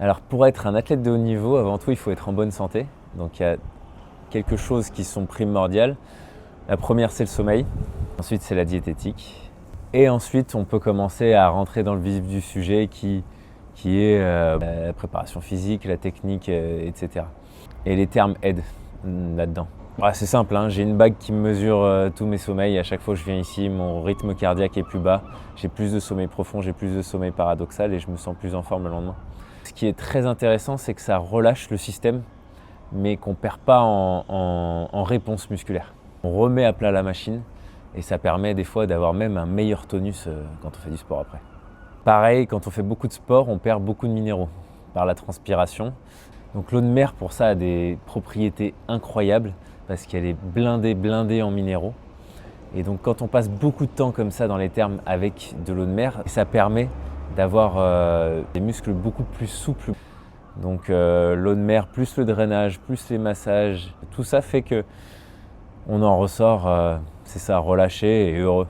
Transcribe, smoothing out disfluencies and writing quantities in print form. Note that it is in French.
Alors pour être un athlète de haut niveau, avant tout, il faut être en bonne santé. Donc il y a quelques choses qui sont primordiales. La première, c'est le sommeil. Ensuite, c'est la diététique. Et ensuite, on peut commencer à rentrer dans le vif du sujet qui est la préparation physique, la technique, etc. Et les termes aident là-dedans. C'est simple, hein, j'ai une bague qui me mesure tous mes sommeils. À chaque fois que je viens ici, mon rythme cardiaque est plus bas. J'ai plus de sommeil profond, j'ai plus de sommeil paradoxal et je me sens plus en forme le lendemain. Ce qui est très intéressant, c'est que ça relâche le système, mais qu'on ne perd pas en réponse musculaire. On remet à plat la machine et ça permet des fois d'avoir même un meilleur tonus quand on fait du sport après. Pareil, quand on fait beaucoup de sport, on perd beaucoup de minéraux par la transpiration. Donc l'eau de mer, pour ça, a des propriétés incroyables parce qu'elle est blindée en minéraux. Et donc quand on passe beaucoup de temps comme ça dans les thermes avec de l'eau de mer, ça permet d'avoir des muscles beaucoup plus souples. Donc l'eau de mer, plus le drainage, plus les massages, tout ça fait que on en ressort, c'est ça, relâché et heureux.